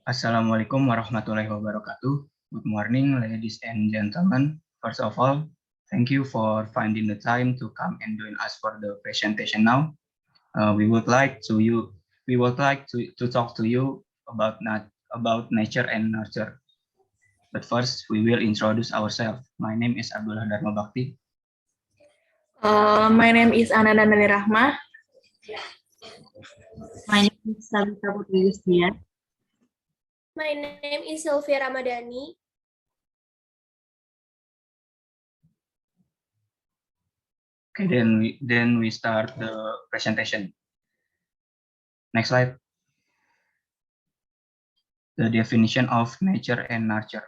Assalamualaikum warahmatullahi wabarakatuh. Good morning, ladies and gentlemen. First of all, thank you for finding the time to come and join us for the presentation now. We would like to talk to you about nature and nurture. But first, we will introduce ourselves. My name is Abdullah Darma Bakti. My name is Ananda and Rachma. My name is Tsabita Putri Gusdiah. My name is Silvia Ramadhani. Okay, then we start the presentation. Next slide. The definition of nature and nurture.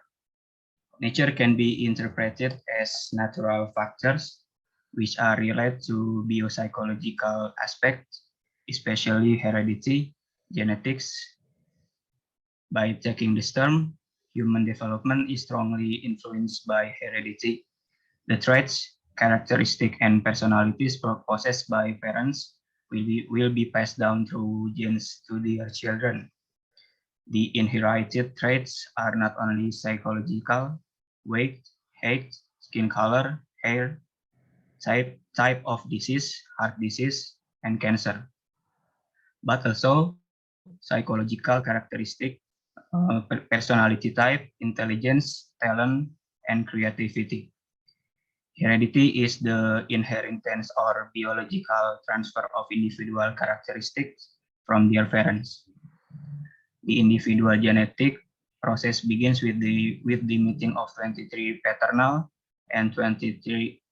Nature can be interpreted as natural factors which are related to biopsychological aspects, especially heredity, genetics. By taking this term, human development is strongly influenced by heredity. The traits, characteristics, and personalities possessed by parents will be passed down through genes to their children. The inherited traits are not only psychological: weight, height, skin color, hair, type of disease, heart disease, and cancer, but also psychological characteristic, personality type, intelligence, talent, and creativity. Heredity is the inheritance or biological transfer of individual characteristics from their parents. The individual genetic process begins with the meeting of 23 paternal and 23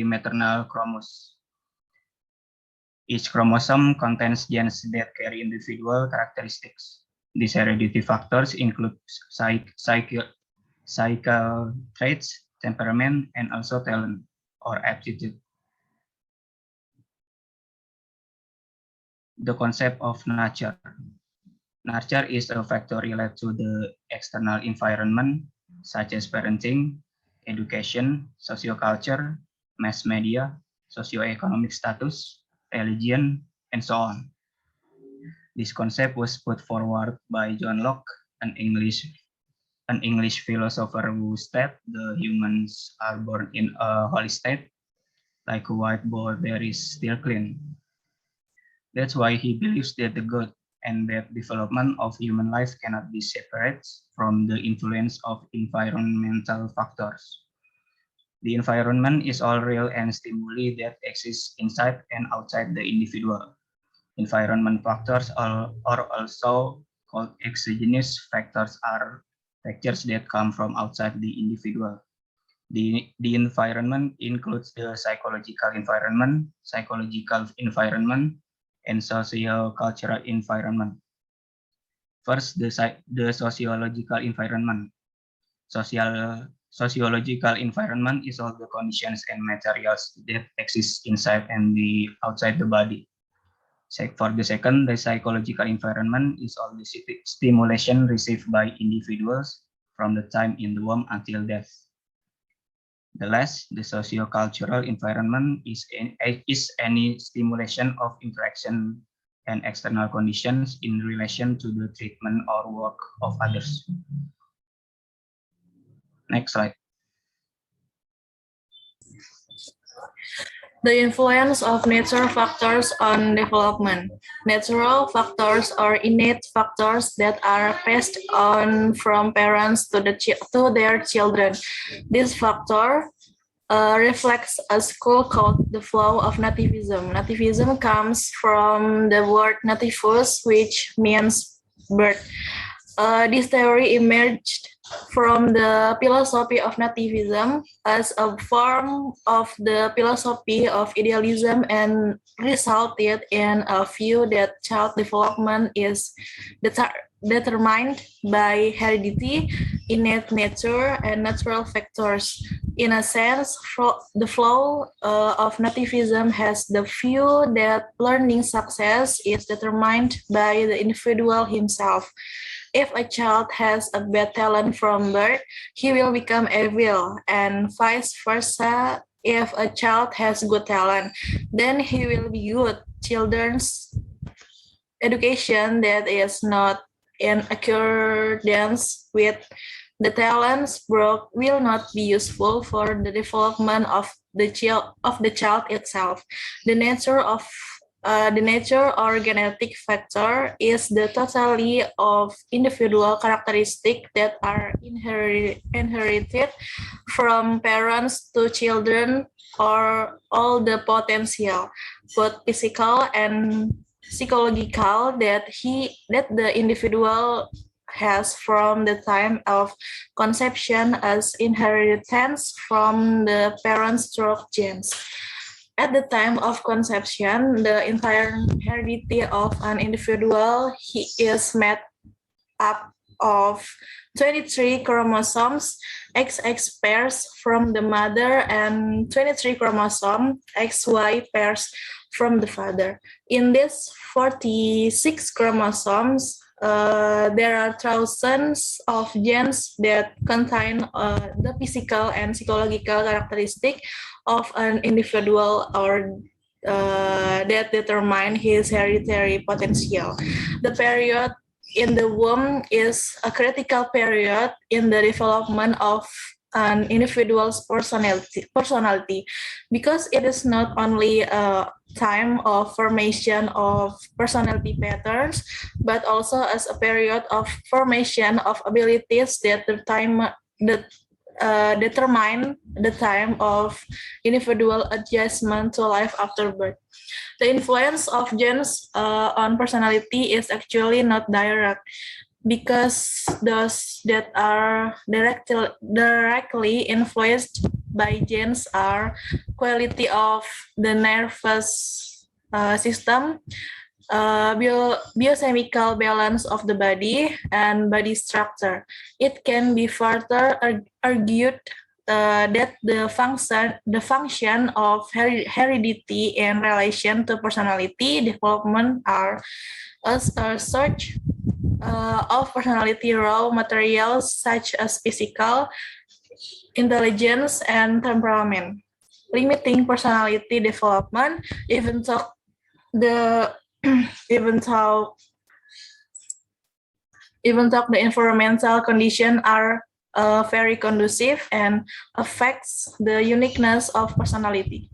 maternal chromosomes. Each chromosome contains genes that carry individual characteristics. These heredity factors include psychical traits, temperament, and also talent or aptitude. The concept of nurture. Nurture is a factor related to the external environment, such as parenting, education, socioculture, mass media, socioeconomic status, religion, and so on. This concept was put forward by John Locke, an English philosopher who stated the humans are born in a holy state, like a white board that is still clean. That's why he believes that the good and bad development of human life cannot be separated from the influence of environmental factors. The environment is all real and stimuli that exist inside and outside the individual. Environment factors are also called exogenous factors, are factors that come from outside the individual. The environment includes the psychological environment, and socio-cultural environment. First, the sociological environment. Sociological environment is all the conditions and materials that exist inside and outside the body. For the second, the psychological environment is all the stimulation received by individuals from the time in the womb until death. The last, the socio-cultural environment is any stimulation of interaction and external conditions in relation to the treatment or work of others. Next slide. The influence of natural factors on development. Natural factors are innate factors that are passed on from parents to their children. This factor reflects a school called the flow of nativism. Nativism comes from the word nativus, which means birth. This theory emerged from the philosophy of nativism as a form of the philosophy of idealism and resulted in a view that child development is determined by heredity, innate nature, and natural factors. In a sense, the flow of nativism has the view that learning success is determined by the individual himself. If a child has a bad talent from birth, he will become evil, and vice versa. If a child has good talent, then he will be good. Children's education that is not in accordance with the talents brought will not be useful for the development of the child itself. The nature or genetic factor is the totality of individual characteristics that are inherited from parents to children, or all the potential, both physical and psychological, that the individual has from the time of conception as inheritance from the parents through genes. At the time of conception, the entire heredity of an individual is made up of 23 chromosomes XX pairs from the mother and 23 chromosome XY pairs from the father. In these 46 chromosomes, there are thousands of genes that contain the physical and psychological characteristic of an individual, or that determine his hereditary potential. The period in the womb is a critical period in the development of an individual's personality, because it is not only a time of formation of personality patterns, but also as a period of formation of abilities that determine the time of individual adjustment to life after birth. The influence of genes on personality is actually not direct, because those that are directly influenced by genes are quality of the nervous system, biochemical balance of the body, and body structure. It can be further argued that the function of heredity in relation to personality development are as a search of personality raw materials such as physical, intelligence, and temperament, limiting personality development, even though the environmental conditions are very conducive and affects the uniqueness of personality.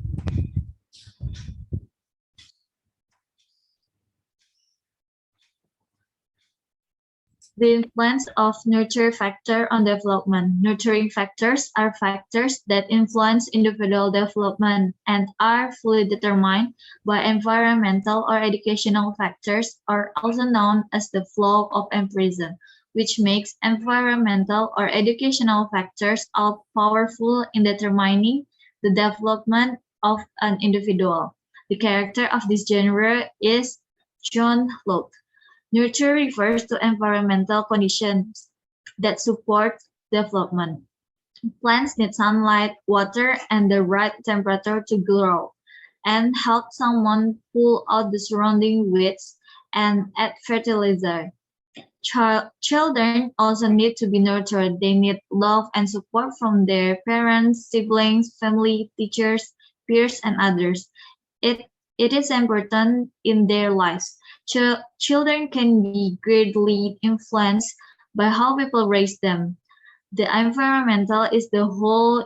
The influence of nurture factor on development. Nurturing factors are factors that influence individual development and are fully determined by environmental or educational factors, or also known as the flow of empiricism, which makes environmental or educational factors all powerful in determining the development of an individual. The character of this genre is John Locke. Nurture refers to environmental conditions that support development. Plants need sunlight, water, and the right temperature to grow, and help someone pull out the surrounding weeds and add fertilizer. Children also need to be nurtured. They need love and support from their parents, siblings, family, teachers, peers, and others. It is important in their lives. Children can be greatly influenced by how people raise them. The environmental is the whole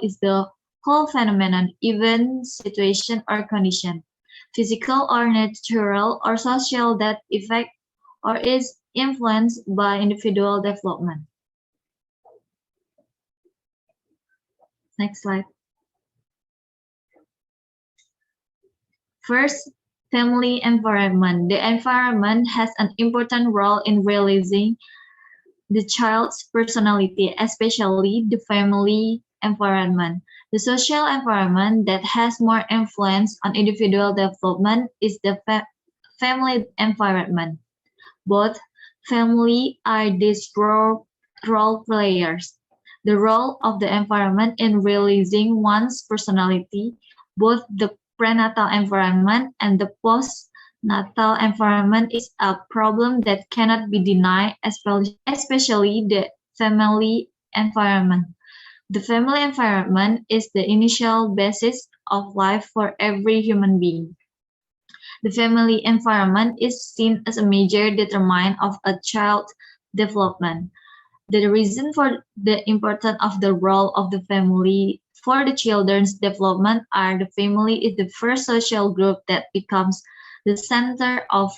phenomenon, event, situation, or condition, physical or natural or social, that affect or is influenced by individual development. Next slide. First, family environment. The environment has an important role in realizing the child's personality, especially the family environment. The social environment that has more influence on individual development is the family environment. Both family are these role players. The role of the environment in realizing one's personality, both the prenatal environment and the postnatal environment, is a problem that cannot be denied, especially the family environment. The family environment is the initial basis of life for every human being. The family environment is seen as a major determinant of a child's development. The reason for the importance of the role of the family for the children's development are the family is the first social group that becomes the center of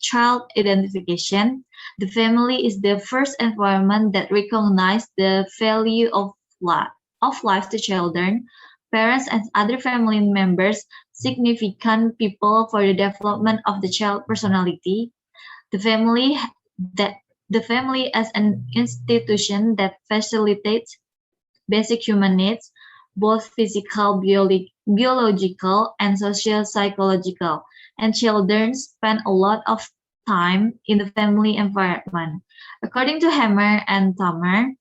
child identification. The family is the first environment that recognizes the value of life to children. Parents and other family members significant people for the development of the child personality. The family that the family as an institution that facilitates basic human needs, both physical, biological, and social psychological, and children spend a lot of time in the family environment. According to Hammer and Tamer,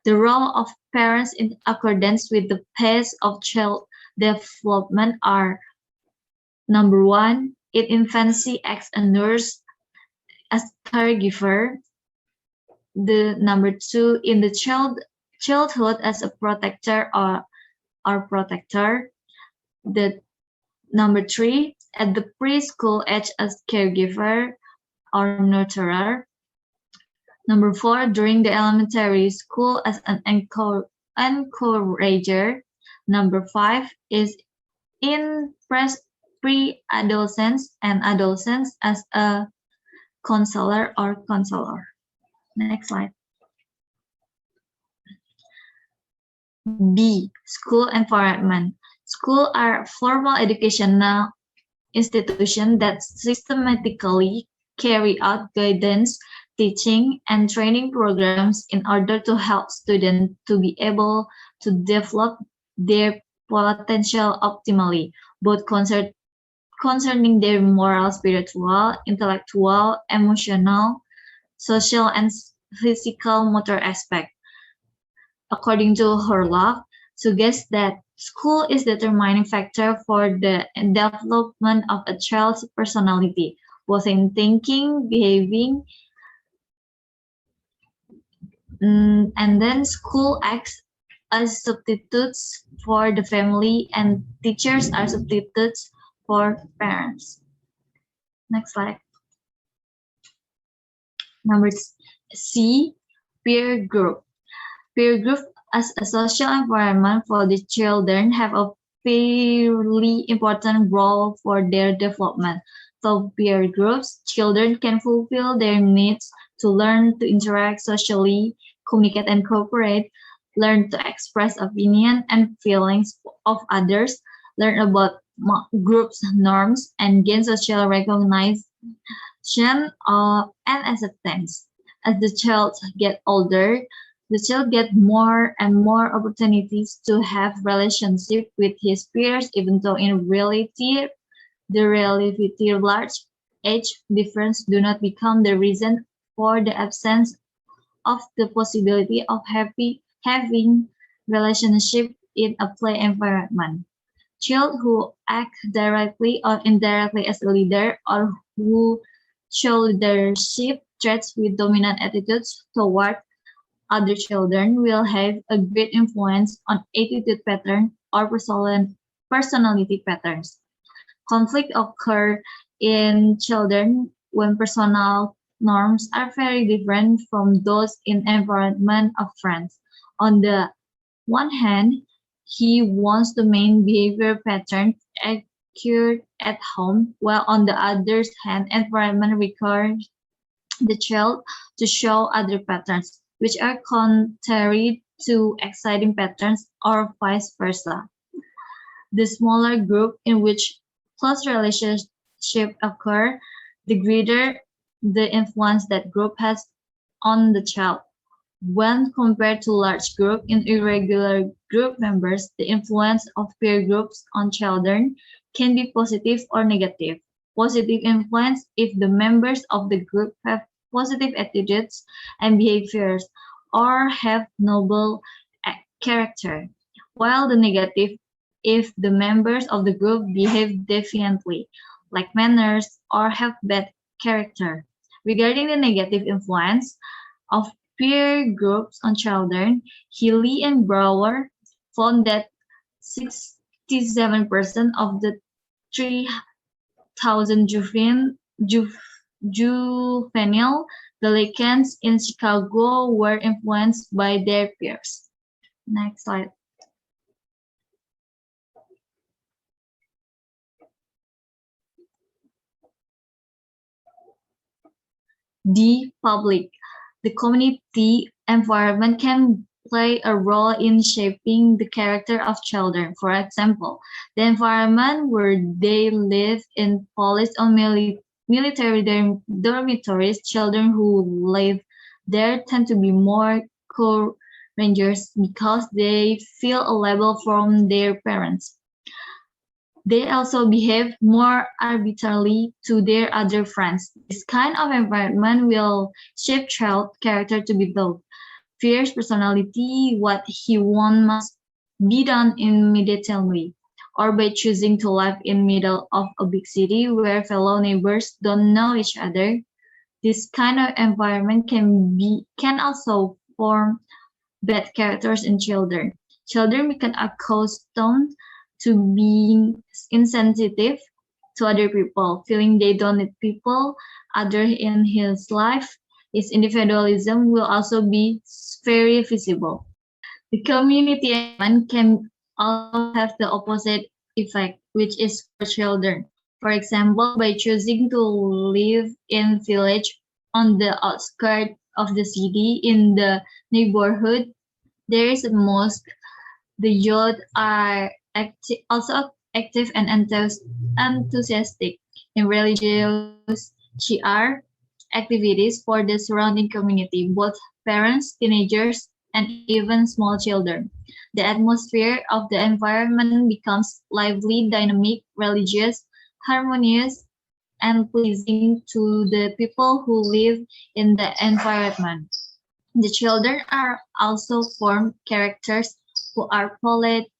the role of parents in accordance with the pace of child development are: number one, in infancy acts a nurse as caregiver. The number two, in the childhood as a protector or protector. The number three, at the preschool age as caregiver or nurturer. Number four, during the elementary school as an encourager. Number five is in pre-adolescence and adolescence as a counselor or counselor. Next slide. B. School environment. Schools are formal educational institutions that systematically carry out guidance, teaching, and training programs in order to help students to be able to develop their potential optimally, both concerning their moral, spiritual, intellectual, emotional, social, and physical motor aspect. According to Horlock, suggests that school is the determining factor for the development of a child's personality, both in thinking, behaving, and then school acts as substitutes for the family and teachers are substitutes for parents. Next slide. Number C, peer group. Peer group as a social environment for the children have a fairly important role for their development. Through peer groups, children can fulfill their needs to learn to interact socially, communicate and cooperate, learn to express opinion and feelings of others, learn about groups norms, and gain social recognition and acceptance. As the child gets older, the child gets more and more opportunities to have relationship with his peers, even though in reality, large age difference do not become the reason for the absence of the possibility of having relationship in a play environment. Children who act directly or indirectly as a leader or who show leadership traits with dominant attitudes toward other children will have a great influence on attitude pattern or personality patterns. Conflict occur in children when personal norms are very different from those in environment of friends. On the one hand, he wants the main behavior pattern occurred at home, while on the other hand, environment requires the child to show other patterns, which are contrary to exciting patterns or vice versa. The smaller group in which close relationships occur, the greater the influence that group has on the child. When compared to large group in irregular group members, the influence of peer groups on children can be positive or negative. Positive influence if the members of the group have positive attitudes and behaviors or have noble character, while the negative if the members of the group behave defiantly, lack manners, or have bad character. Regarding the negative influence of peer groups on children, Healy and Brower found that 67% of the 3,000 juvenile Pelicans in Chicago were influenced by their peers. Next slide. The public. The community environment can play a role in shaping the character of children. For example, the environment where they live in police or military dormitories, children who live there tend to be more courageous because they feel a label from their parents. They also behave more arbitrarily to their other friends. This kind of environment will shape child character to be both fierce personality, what he wants must be done immediately, or by choosing to live in middle of a big city where fellow neighbors don't know each other. This kind of environment can also form bad characters in children. Children become accustomed to being insensitive to other people, feeling they don't need people other in his life. His individualism will also be very visible. The community environment can also have the opposite effect, which is for children. For example, by choosing to live in village on the outskirts of the city in the neighborhood, there is a mosque. The youth are also active and enthusiastic in religious shi'ar activities for the surrounding community, both parents, teenagers, and even small children. The atmosphere of the environment becomes lively, dynamic, religious, harmonious, and pleasing to the people who live in the environment. The children are also formed characters who are polite,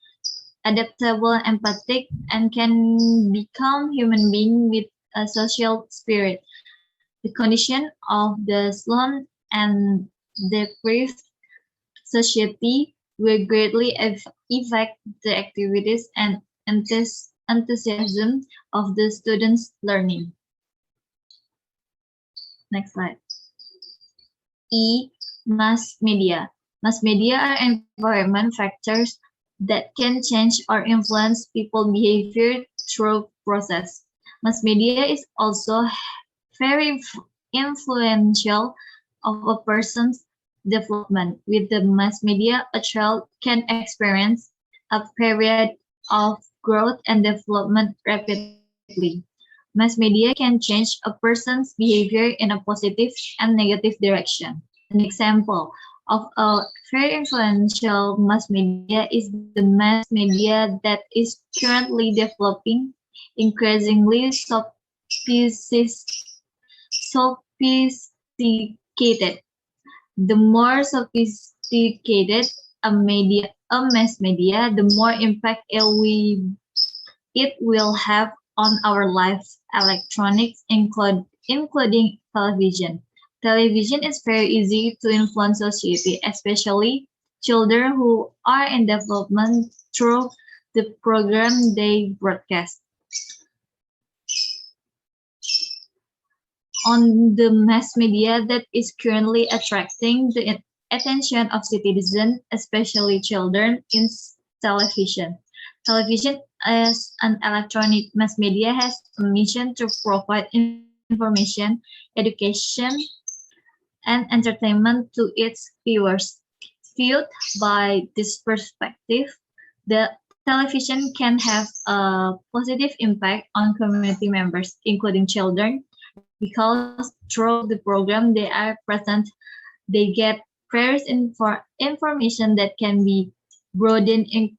adaptable, empathic, and can become human beings with a social spirit. The condition of the slum and deprived society will greatly affect the activities and enthusiasm of the students learning. Next slide. E. Mass media. Mass media are environment factors that can change or influence people's behavior through process. Mass media is also very influential of a person's development. With the mass media, a child can experience a period of growth and development rapidly. Mass media can change a person's behavior in a positive and negative direction. An example of a very influential mass media is the mass media that is currently developing increasingly sophisticated. The more sophisticated a mass media, the more impact it will have on our lives, electronics, including television. Television is very easy to influence society, especially children who are in development through the program they broadcast. On the mass media that is currently attracting the attention of citizens, especially children, in television. Television as an electronic mass media has a mission to provide information, education, and entertainment to its viewers. Viewed by this perspective, the television can have a positive impact on community members, including children, because through the program they are present, they get various information that can be broadened in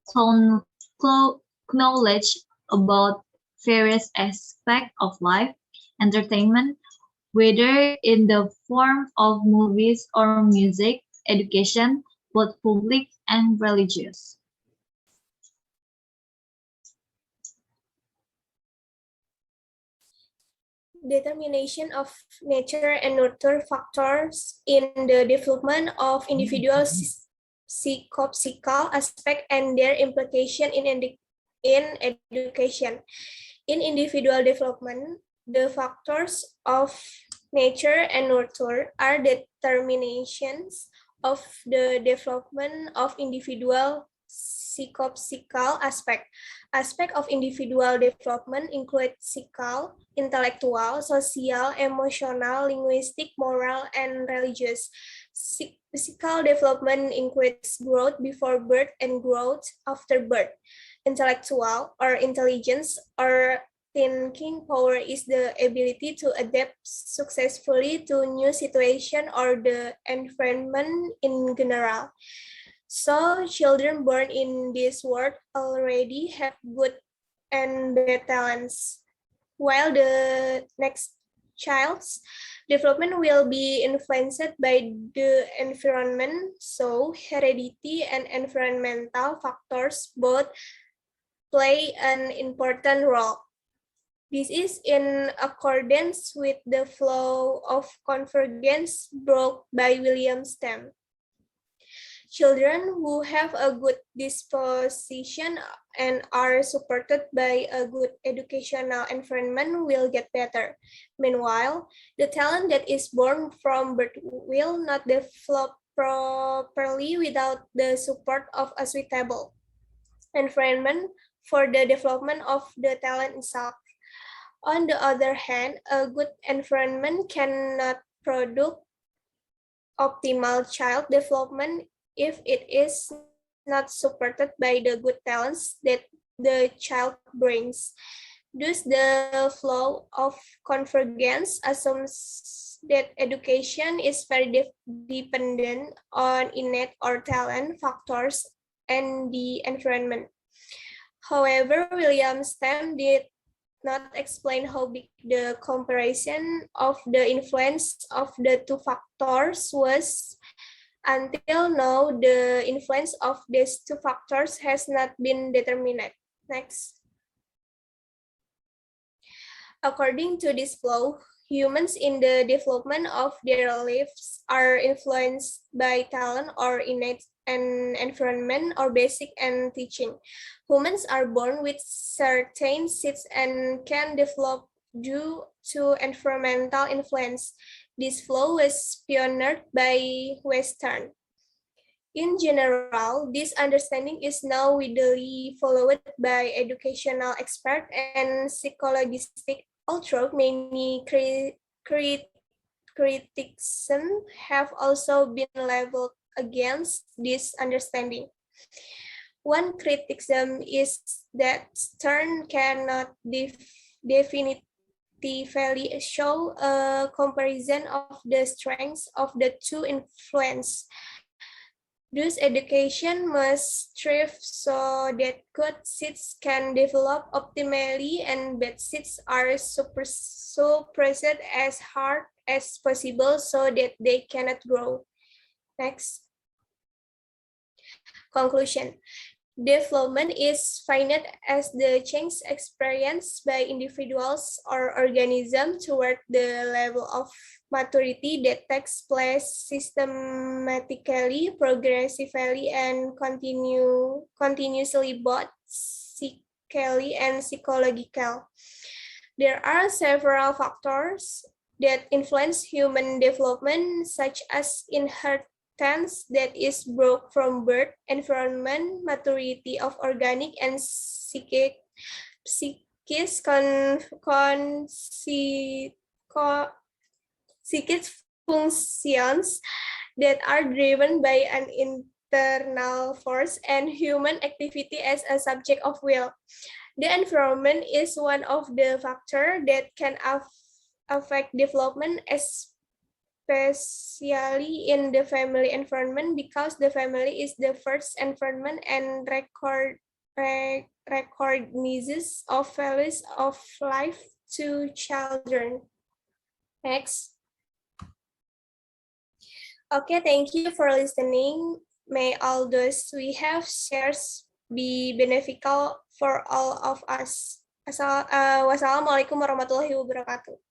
knowledge about various aspects of life, entertainment, whether in the form of movies or music, education, both public and religious. Determination of nature and nurture factors in the development of individuals' psychophysical aspect and their implication in education. In individual development, the factors of nature and nurture are determinations of the development of individual psychophysical aspect. Aspect of individual development include physical, intellectual, social, emotional, linguistic, moral, and religious. Physical development includes growth before birth and growth after birth. Intellectual or intelligence or thinking power is the ability to adapt successfully to new situation or the environment in general. So children born in this world already have good and bad talents, while the next child's development will be influenced by the environment, so heredity and environmental factors both play an important role. This is in accordance with the flow of convergence brought by William Stem. Children who have a good disposition and are supported by a good educational environment will get better. Meanwhile, the talent that is born from birth will not develop properly without the support of a suitable environment for the development of the talent itself. On the other hand, a good environment cannot produce optimal child development if it is not supported by the good talents that the child brings. Thus, the flow of convergence assumes that education is very dependent on innate or talent factors and the environment. However, William Stem did not explain how big the comparison of the influence of the two factors was. Until now, the influence of these two factors has not been determined. Next. According to this flow, humans in the development of their lives are influenced by talent or innate and environment or basic and teaching. Humans are born with certain seeds and can develop due to environmental influence. This flow was pioneered by Western. In general, this understanding is now widely followed by educational experts and psychologists, although many criticism have also been leveled against this understanding. One criticism is that Stern cannot definitively show a comparison of the strengths of the two influences. Thus, education must strive so that good seeds can develop optimally and bad seeds are suppressed as hard as possible so that they cannot grow. Next. Conclusion. Development is finite as the change experienced by individuals or organisms toward the level of maturity that takes place systematically, progressively, and continuously both psychically and psychologically. There are several factors that influence human development, such as inheritance that is brought from birth, environment, maturity of organic and psychic functions that are driven by an internal force and human activity as a subject of will. The environment is one of the factors that can affect development, especially in the family environment, because the family is the first environment and recognizes of values of life to children. Next. Okay, thank you for listening. May all those we have shares be beneficial for all of us. Wassalamualaikum warahmatullahi wabarakatuh.